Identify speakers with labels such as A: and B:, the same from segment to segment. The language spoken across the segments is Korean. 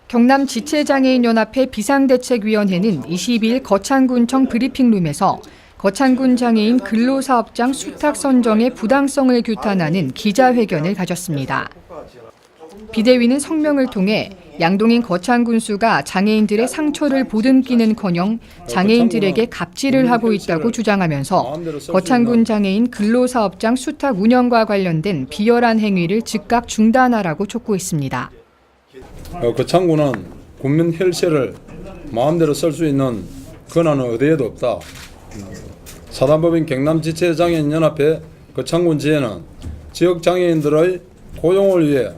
A: 경남지체장애인연합회 비상대책위원회는 22일 거창군청 브리핑룸에서 거창군 장애인 근로사업장 수탁 선정의 부당성을 규탄하는 기자회견을 가졌습니다. 비대위는 성명을 통해 양동인 거창군수가 장애인들의 상처를 보듬기는커녕 장애인들에게 갑질을 하고 있다고 주장하면서 거창군 장애인 근로사업장 수탁 운영과 관련된 비열한 행위를 즉각 중단하라고 촉구했습니다.
B: 거창군은 국민 혈세를 마음대로 쓸 수 있는 권한은 어디에도 없다. 사단법인 경남지체장애인연합회 거창군 지회는 지역 장애인들의 고용을 위해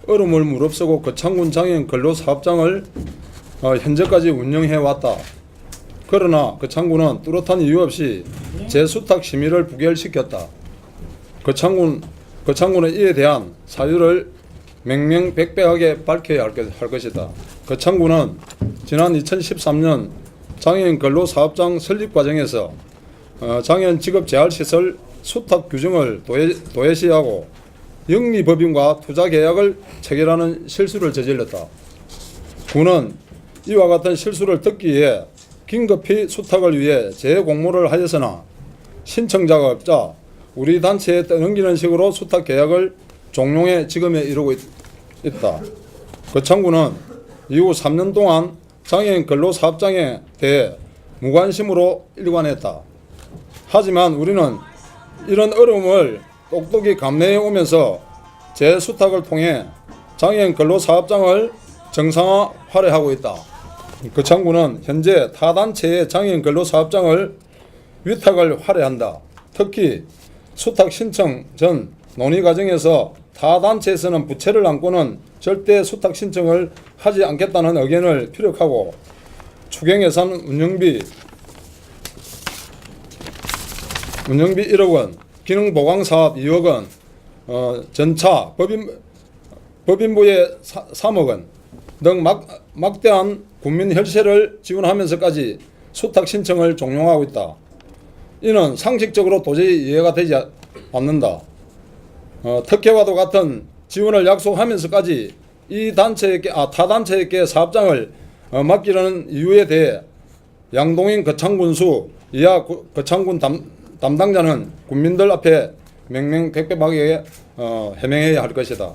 B: 얼음을 무릅쓰고 거창군 장애인 근로사업장을 현재까지 운영해왔다. 그러나 거창군은 뚜렷한 이유 없이 재수탁 심의를 부결시켰다. 거창군은 이에 대한 사유를 명명백백하게 밝혀야 할 것이다. 거창군은 지난 2013년 장애인 근로사업장 설립 과정에서 장애인 직업재활시설 수탁 규정을 도외시하고 영리법인과 투자계약을 체결하는 실수를 저질렀다. 군은 이와 같은 실수를 덮기 위해 긴급히 수탁을 위해 재공모를 하였으나 신청자가 없자 우리 단체에 떠넘기는 식으로 수탁 계약을 종용해 지금에 이르고 있다. 거창군은 이후 3년 동안 장애인 근로사업장에 대해 무관심으로 일관했다. 하지만 우리는 이런 어려움을 똑똑히 감내해 오면서 재수탁을 통해 장애인 근로사업장을 정상화하려 있다. 거창군은 현재 타 단체의 장애인 근로사업장을 위탁을 할애한다. 특히 수탁 신청 전 논의 과정에서 타 단체에서는 부채를 안고는 절대 수탁 신청을 하지 않겠다는 의견을 피력하고 추경예산 운영비 1억 원, 기능보강사업 2억 원, 전차 법인부에 3억 원 등 막대한 국민 혈세를 지원하면서까지 수탁 신청을 종용하고 있다. 이는 상식적으로 도저히 이해가 되지 않는다. 특혜와도 같은 지원을 약속하면서까지 타 단체에게 사업장을 맡기려는 이유에 대해 양동인 거창군수 이하 거창군 담당자는 국민들 앞에 명명백백하게 해명해야 할 것이다.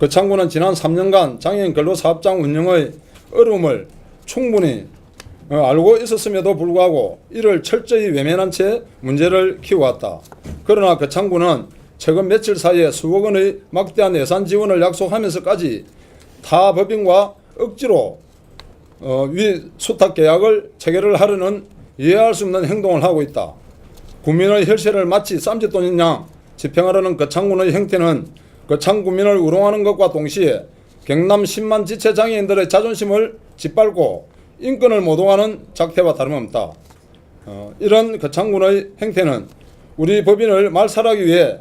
B: 거창군은 지난 3년간 장애인 근로사업장 운영의 어려움을 충분히 알고 있었음에도 불구하고 이를 철저히 외면한 채 문제를 키워왔다. 그러나 거창군은 최근 며칠 사이에 수억 원의 막대한 예산 지원을 약속하면서까지 타 법인과 억지로 위 수탁 계약을 체결을 하려는 이해할 수 없는 행동을 하고 있다. 국민의 혈세를 마치 쌈짓돈인 양 집행하려는 거창군의 형태는 거창군민을 우롱하는 것과 동시에 경남 10만 지체장애인들의 자존심을 짓밟고 인권을 모독하는 작태와 다름없다. 이런 거창군의 행태는 우리 법인을 말살하기 위해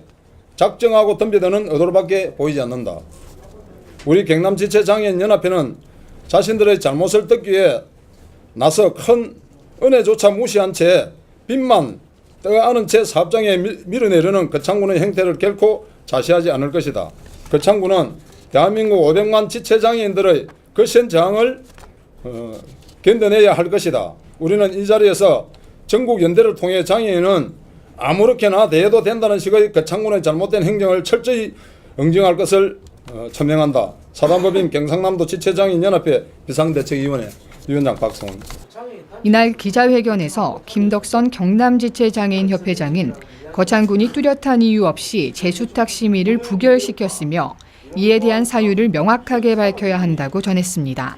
B: 작정하고 덤벼드는 의도로밖에 보이지 않는다. 우리 경남지체장애인연합회는 자신들의 잘못을 덮기 위해 나서 큰 은혜조차 무시한 채 빚만 떠안은 채 사업장에 밀어내려는 거창군의 행태를 결코 자시하지 않을 것이다. 거창군은 대한민국 500만 지체장애인들의 거센 저항을 견뎌내야 할 것이다. 우리는 이 자리에서 전국 연대를 통해 장애인은 아무렇게나 대해도 된다는 식의 거창군의 잘못된 행정을 철저히 응징할 것을 천명한다. 사단법인 경상남도 지체장애인연합회 비상대책위원회 위원장 박성훈.
A: 이날 기자회견에서 김덕선 경남지체장애인협회장은 거창군이 뚜렷한 이유 없이 재수탁 심의를 부결시켰으며 이에 대한 사유를 명확하게 밝혀야 한다고 전했습니다.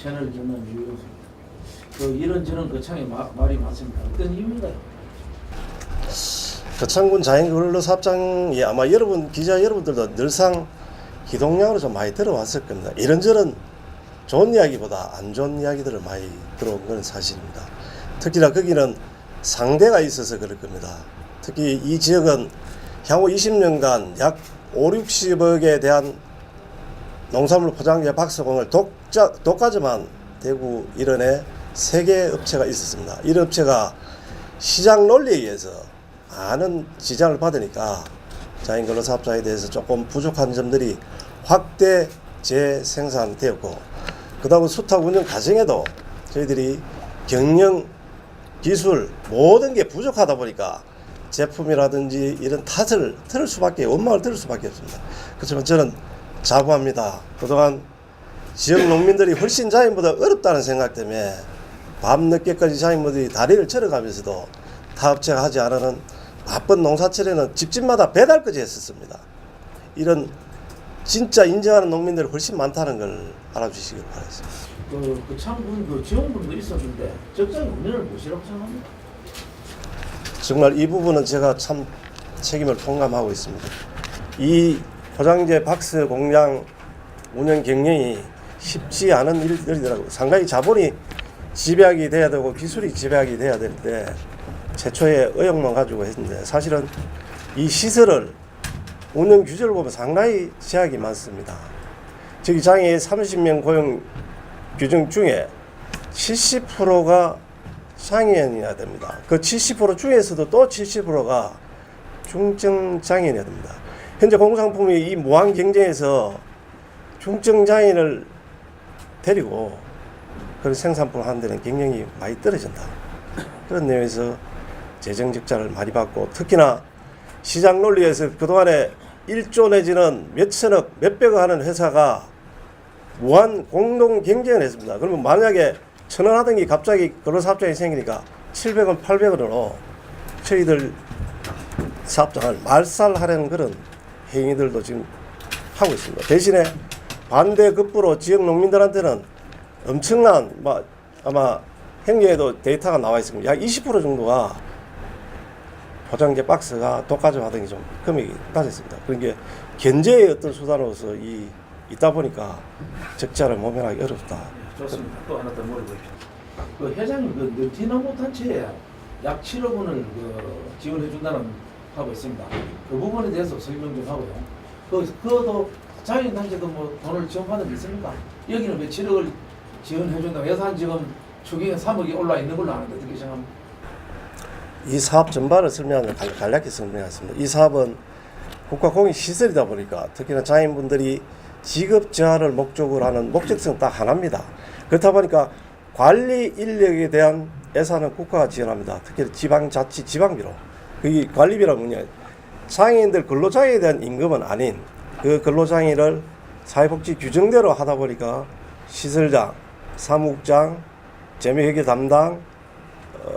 C: 채널 듣는 이유, 이런저런 거창의 말이 맞습니다. 어떤 이유인가요?
D: 거창군 장애인 근로사업장이 아마 기자 여러분들도 늘상 기동량으로 좀 많이 들어왔을 겁니다. 이런저런 좋은 이야기보다 안 좋은 이야기들을 많이 들어온 건 사실입니다. 특히나 거기는 상대가 있어서 그럴 겁니다. 특히 이 지역은 향후 20년간 약 5, 60억에 대한 농산물 포장재 박스공을 독과점한 대구 일원에 3개 업체가 있었습니다. 이 업체가 시장 논리에 의해서 많은 지장을 받으니까 장애인 근로사업장에 대해서 조금 부족한 점들이 확대 재생산되었고 그다음 수탉 운영 과정에도 저희들이 경영, 기술 모든 게 부족하다 보니까 제품이라든지 이런 탓을 들을 수밖에 원망을 들을 수밖에 없습니다. 그렇지만 저는 자부합니다. 그동안 지역 농민들이 훨씬 자연보다 어렵다는 생각 때문에 밤늦게까지 자연분들이 다리를 절어가면서도 타업체가 하지 않은 바쁜 농사철에는 집집마다 배달까지 했었습니다. 이런 진짜 인정하는 농민들이 훨씬 많다는 걸 알아주시길 바라겠습니다.
C: 그 창군 그 지원금도 있었는데 적정히 운영을 무엇이라고 생각합니까?
D: 정말 이 부분은 제가 참 책임을 통감하고 있습니다. 이 포장재 박스 공장 운영 경영이 쉽지 않은 일들이더라고요. 상당히 자본이 집약이 돼야 되고 기술이 집약이 돼야 되는데 최초에 의욕만 가지고 했는데 사실은 이 시설을 운영 규제를 보면 상당히 제약이 많습니다. 저기 장애 30명 고용 규정 중에 70%가 장애인이어야 됩니다. 그 70% 중에서도 또 70%가 중증 장애인이어야 됩니다. 현재 공산품이 이 무한 경쟁에서 중증 장애인을 데리고 그런 생산품을 하는 데는 경쟁이 많이 떨어진다. 그런 내용에서 재정 적자를 많이 받고 특히나 시장 논리에서 그동안에 1조 내지는 몇천억, 몇백억 하는 회사가 무한 공동 경쟁을 했습니다. 그러면 만약에 1,000원 하던 게 갑자기 근로사업장이 생기니까 700원, 800원으로 저희들 사업장을 말살하려는 그런 행위들도 지금 하고 있습니다. 대신에 반대급부로 지역 농민들한테는 엄청난 아마 행정에도 데이터가 나와 있습니다. 약 20% 정도가 포장재 박스가 독과점 하던 게 좀 금액이 낮았습니다. 그러니까 견제의 어떤 수단으로서 있다 보니까 적자를 모면하기 어렵다.
C: 좋습니다. 또 하나 더 물어보십시오. 그 회장님 그 느티나무 단체에 약 7억 원을 지원해 준다는 하고 있습니다. 그 부분에 대해서 설명 좀 하고요. 그것도 자연 단체도 뭐 돈을 지원받은 게 있습니까? 여기는 왜 7억을 지원해 준다고 예산 지금 추경에 3억이 올라 있는 걸로 아는데 어떻게 생각합니까?
D: 이 사업 전반을 설명하면 간략히 설명하겠습니다. 이 사업은 국가공익시설이다 보니까 특히나 장애인분들이 직업재활을 목적으로 하는 목적성 딱 하나입니다. 그렇다 보니까 관리 인력에 대한 예산은 국가가 지원합니다. 특히 지방자치 지방비로. 그게 관리비라는 뭐냐, 장애인들 근로장애에 대한 임금은 아닌 그 근로장애를 사회복지 규정대로 하다 보니까 시설장, 사무국장, 재미회계 담당,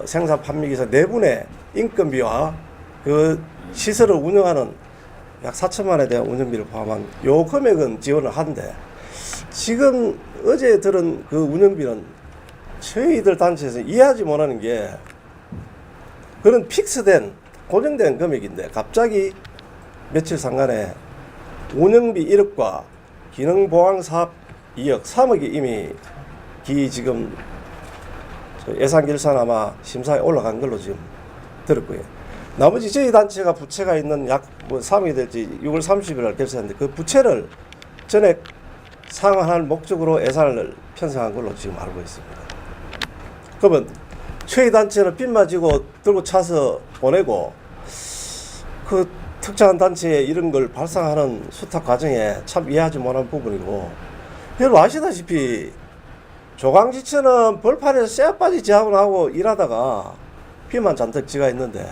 D: 생산 판매기사 4분의 인건비와 그 시설을 운영하는 약 4천만 원에 대한 운영비를 포함한 요 금액은 지원을 하는데 지금 어제 들은 그 운영비는 저희들 단체에서 이해하지 못하는 게 그런 픽스된 고정된 금액인데 갑자기 며칠 상간에 운영비 1억과 기능보강사업 2억 3억이 이미 지금 예산 결산 아마 심사에 올라간 걸로 지금 들었고요. 나머지 저희 단체가 부채가 있는 약 3억이 될지 6월 30일 날 결산했는데 그 부채를 전액 상환할 목적으로 예산을 편성한 걸로 지금 알고 있습니다. 그러면 저희 단체는 빚만 지고 들고 차서 보내고 그 특정한 단체에 이런 걸 발생하는 수탁 과정에 참 이해하지 못하는 부분이고 여러분 아시다시피 조강지처는 벌판에서 쇠빠지 지하고 나고 일하다가 피만 잔뜩 지가 있는데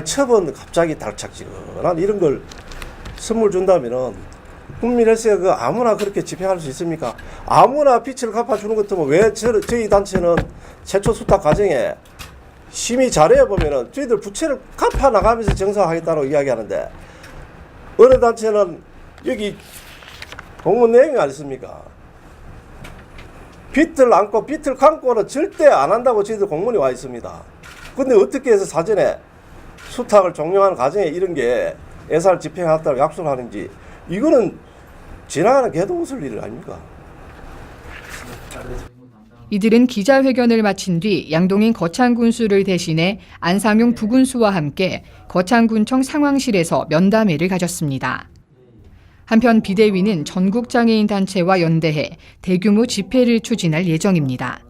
D: 처분 갑자기 달착지근한 이런 걸 선물 준다면은 국민일세가 그 아무나 그렇게 집행할 수 있습니까? 아무나 빚을 갚아주는 것 같으면 왜 저희 단체는 최초 수탁 과정에 심의 자료에 보면은 저희들 부채를 갚아 나가면서 정상화하겠다고 이야기하는데 어느 단체는 여기 공문 내용이 아니습니까? 빚을 안고 빚을 감고는 절대 안 한다고 저희들 공문이 와 있습니다. 근데 어떻게 해서 사전에 수탁을 종료하는 과정에 이런 게 예산을 집행하겠다고 약속을 하는지 이거는 지나가는 개도 웃을 일 아닙니까?
A: 이들은 기자회견을 마친 뒤 양동인 거창군수를 대신해 안상용 부군수와 함께 거창군청 상황실에서 면담회를 가졌습니다. 한편 비대위는 전국장애인 단체와 연대해 대규모 집회를 추진할 예정입니다.